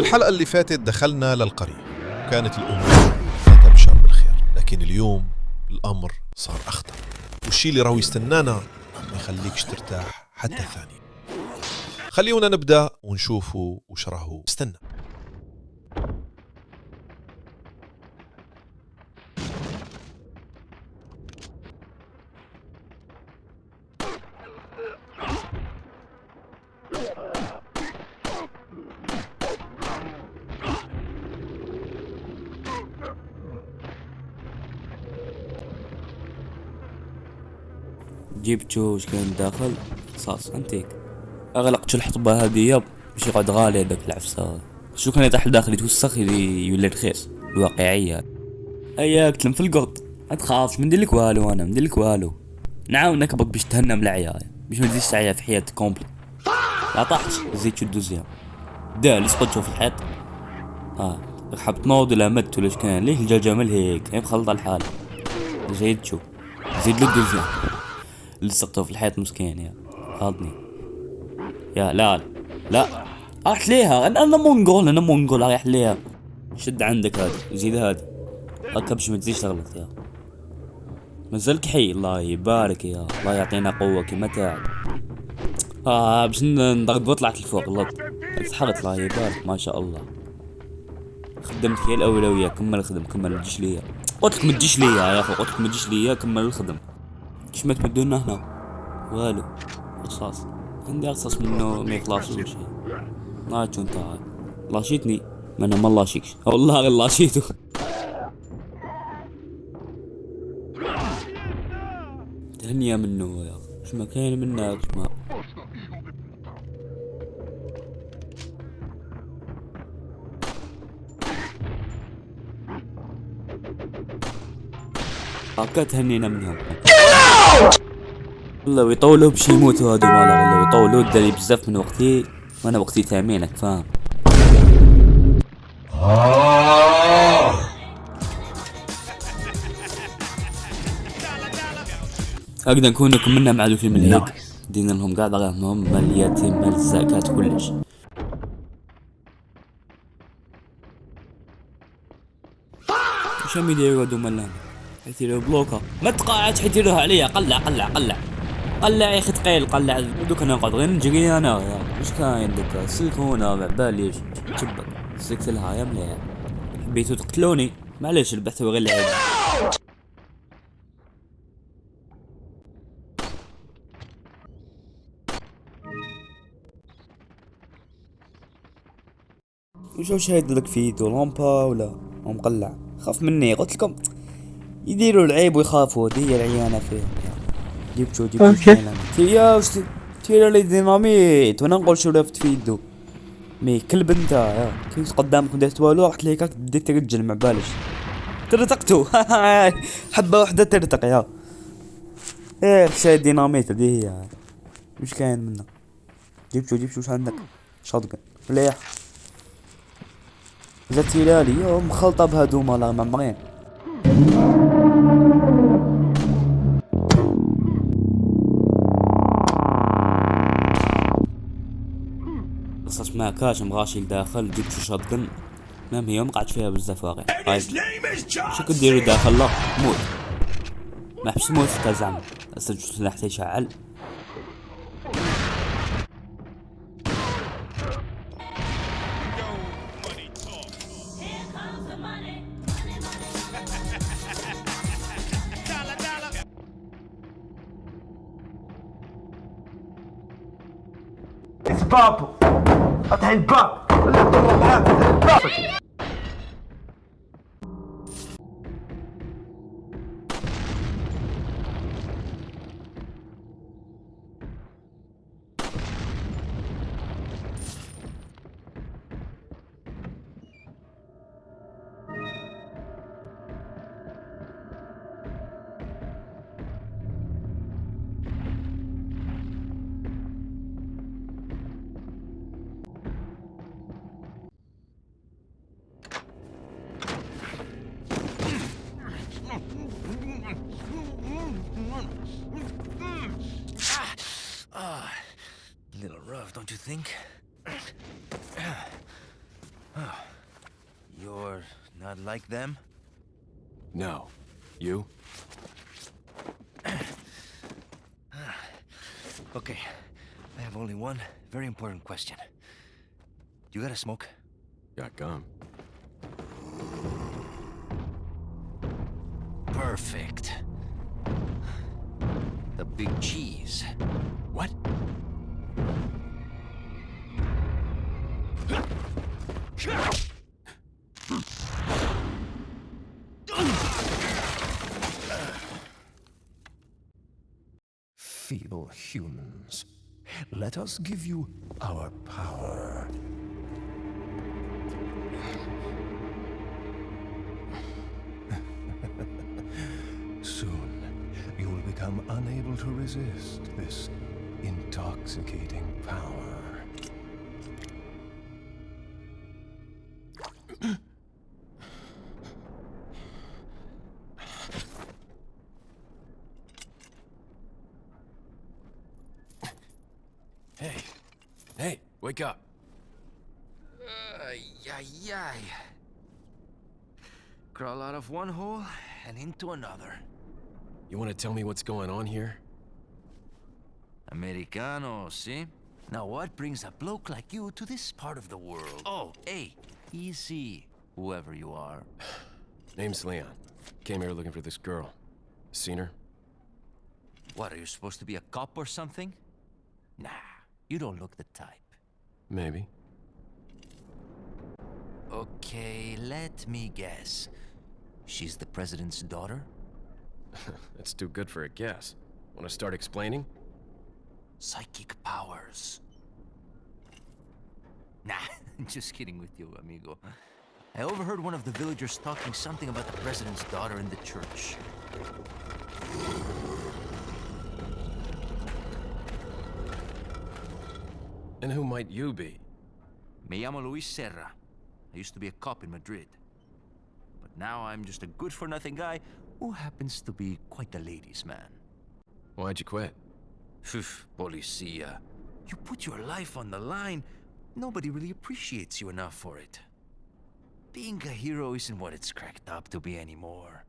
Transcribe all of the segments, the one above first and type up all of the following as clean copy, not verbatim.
الحلقة اللي فاتت دخلنا للقرية، كانت الأمور لا تبشر بالخير، لكن اليوم الأمر صار أخطر، والشي اللي راهو يستنانا ما يخليكش ترتاح حتى ثانية. خليونا نبدأ ونشوفوا وش راهو استنى. جبت وش كان داخل رصاص انتيك. اغلق شو الحطبة هذه ياب باش يقعد غالي هذاك العفسة. شو كان يطيح داخل يتوسخ يولي رخيص. الواقعية اياك تلم في القط، ما تخافش مندير لك والو، انا مندير لك والو. نعاونك بك باش تهنى من العيال، باش ما تزيدش تعيا في حياتك كومبلي. لا طاحش زيد شدو زيان دال اسقط شوف الحيط. حاب تنوض ولا مت ولا كان ليه الجاجة ملهيك هي مخلطة الحال. زيد شوف زيد لك دوزيان لصقته في الحيط مسكين يا هاضني يا لا راح ليها. انا مو نقول رايح ليها. شد عندك هذا زيد هذا هكا باش ما تزيدش تغلط يا مازالك حي. الله يبارك يا الله يعطينا قوة كما تاعك. باش نضغط وطلعت لفوق اللط تحرت. الله يبارك ما شاء الله. خدمتك هي الاولوية، كمل الخدم كمل ما تجيش ليا. قلتلك ما تجيش ليا يا اخو، قلتلك ما تجيش ليا كمل الخدم. كش ما تمدونا هنا والو. رصاص عندي رصاص منه ما يخلص ولا شيء. ما تشون تعال لاشيتني ما انا ما لاشيكش والله غير لاشيته. تهنية منه يا اخي مش مكان منك ما هكا تهنينا منهم. والله ويطولوا باش يموتوا هادو مالا ولا يطولوا داري بزاف من وقتي وانا وقتي ثمينك فاهم. هكذا نكونوا كملنا مع في من هيك دينا لهم قاعد رغمهم مال اليتيم مال الزكاة كلش. وش هم يديروا هادو مالنا حيت يديروا بلوكا ما تقاعدش حيت يديروها عليا. قلع يا اخي ثقيل قلع. دوك انا نقعد غير نجري انا يا واش كاين دوك سلكونا ما باليش تشبك سلكت لها يا مليح. حبيتو تقتلوني معليش البحث غير لعب. وش هيد لك في يدو لامبا ولا مقلع خاف مني. قلت لكم يديروا العيب ويخافوا دي العيانة فيهم. جبتو يا وش تيرا لي ديناميت وانا نقول شو لفت في يدو مي كلب انت يا كيف قدامك نديت والو رحت ليك بديت ترجل مع بالش ترتقتو. حبه واحده ترتق يا ايه شاي ديناميت دي هي مش كاين منه. جبتو وش عندك شاطقن مليح زدت لالي يوم مخلطه بهادو مالا معمرين. قصص ما كاش مغاشي لداخل جبت شوتجن نام هي مقعد فيها بزاف واقع. شو كديروا داخل لا موت ما حبش موت تزعم اسجل سلاح تيشعل. بابو فتح الباب ولا تطلع معاك فتح الباب. Little rough, don't you think? You're not like them? No. You? Okay, I have only one very important question. You got a smoke? Got gum. Perfect. The big cheese. What? Feeble humans, let us give you our power. Soon, you will become unable to resist this intoxicating power. Hey, wake up. Yay. Crawl out of one hole and into another. You want to tell me what's going on here? Americano, see? Now what brings a bloke like you to this part of the world? Oh, hey, easy, whoever you are. Name's Leon. Came here looking for this girl. Seen her? What, are you supposed to be a cop or something? Nah, you don't look the type. Maybe. Okay, let me guess. She's the president's daughter? That's too good for a guess. Want to start explaining? Psychic powers. Nah, just kidding with you, amigo. I overheard one of the villagers talking something about the president's daughter in the church. And who might you be? Me llamo Luis Serra. I used to be a cop in Madrid. But now I'm just a good-for-nothing guy who happens to be quite a ladies' man. Why'd you quit? Phew, policia. You put your life on the line, nobody really appreciates you enough for it. Being a hero isn't what it's cracked up to be anymore.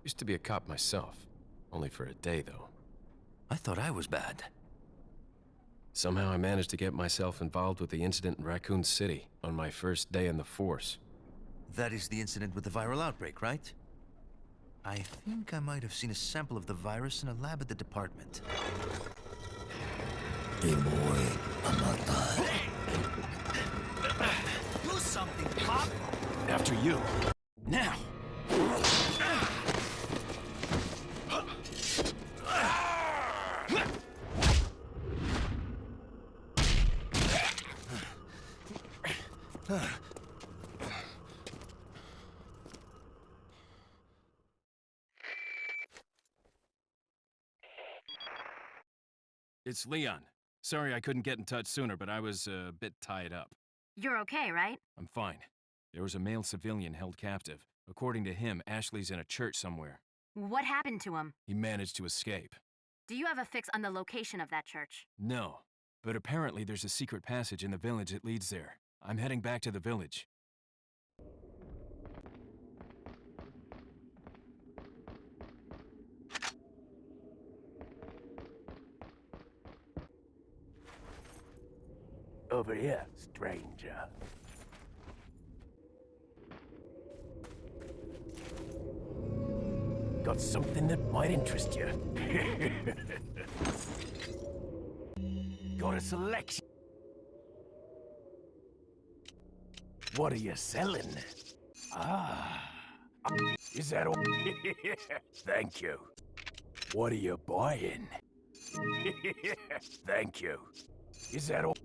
Used to be a cop myself. Only for a day, though. I thought I was bad. Somehow I managed to get myself involved with the incident in Raccoon City on my first day in the force. That is the incident with the viral outbreak, right? I think I might have seen a sample of the virus in a lab at the department. Hey boy, Do something, cop! After you. Now! It's Leon. Sorry I couldn't get in touch sooner, but I was a bit tied up. You're okay, right? I'm fine. There was a male civilian held captive. According to him, Ashley's in a church somewhere. What happened to him? He managed to escape. Do you have a fix on the location of that church? No, but apparently there's a secret passage in the village that leads there. I'm heading back to the village. over here, stranger. Got something that might interest you. Got a selection. What are you selling? Ah, is that all? Thank you. What are you buying? Thank you. Is that all?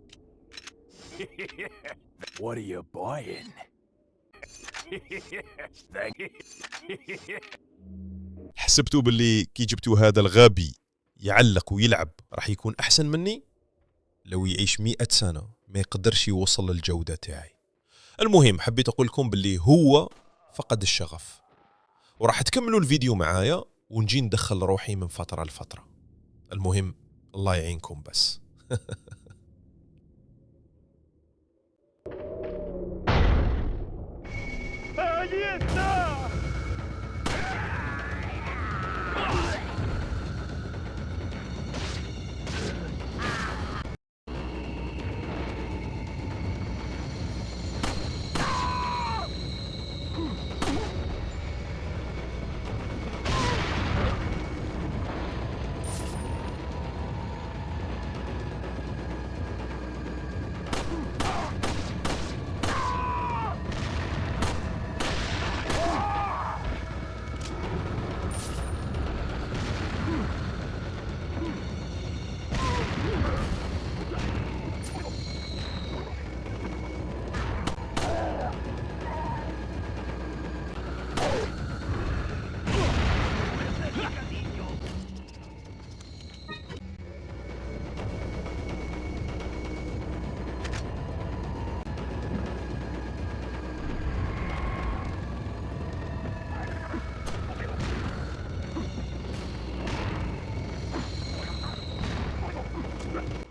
What are you buying? Thank you. حسبتوا باللي كي جبتوا هذا الغبي يعلق ويلعب راح يكون أحسن مني؟ لو يعيش 100 سنة ما يقدرش يوصل للجودة تاعي. المهم حبيت أقول لكم باللي هو فقد الشغف، وراح تكملوا الفيديو معايا ونجي ندخل روحي من فترة لفترة. المهم الله يعينكم بس.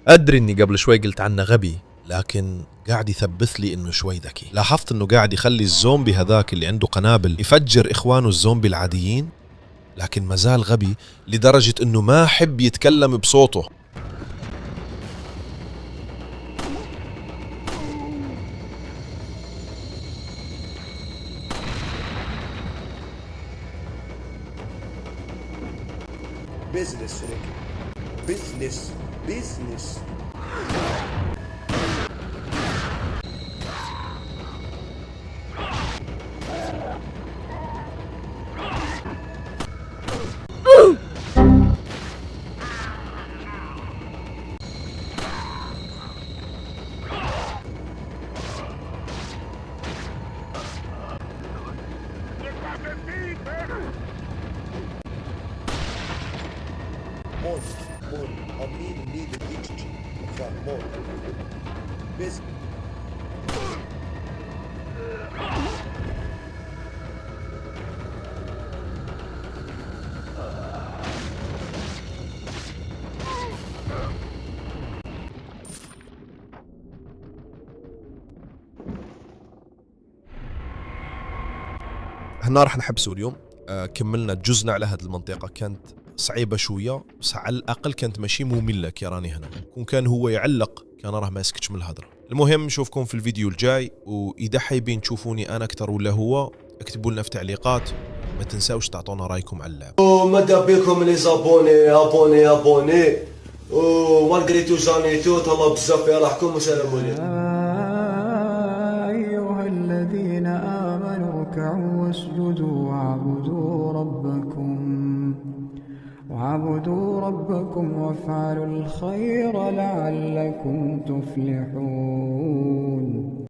أدري إني قبل شوي قلت عنه غبي، لكن قاعد يثبت لي إنه شوي ذكي. لاحظت إنه قاعد يخلي الزومبي هذاك اللي عنده قنابل يفجر إخوانه الزومبي العاديين، لكن مازال غبي لدرجة إنه ما حب يتكلم بصوته. Business, Rick. Business. Business. More. I need the beach. More. Business. هنا راح نحبسه اليوم. كملنا جزنا على هذه المنطقة، كانت صعيبة شوية بس على الأقل كانت ماشي مملة كيراني هنا. كان هو يعلق كان راه ماسكتش من الهضرة. المهم نشوفكم في الفيديو الجاي، وإذا حابين تشوفوني أنا أكثر ولا هو اكتبوا لنا في تعليقات. ما تنساوش تعطونا رايكم على اللعب. ماذا بكم لي زابوني ومالغريتو جانيتو تهلا بزاف يرحكم وسلام عليكم. أيها الذين آمنوا اركعوا واسجدوا واعبدوا ربكم وافعلوا الخير لعلكم تفلحون.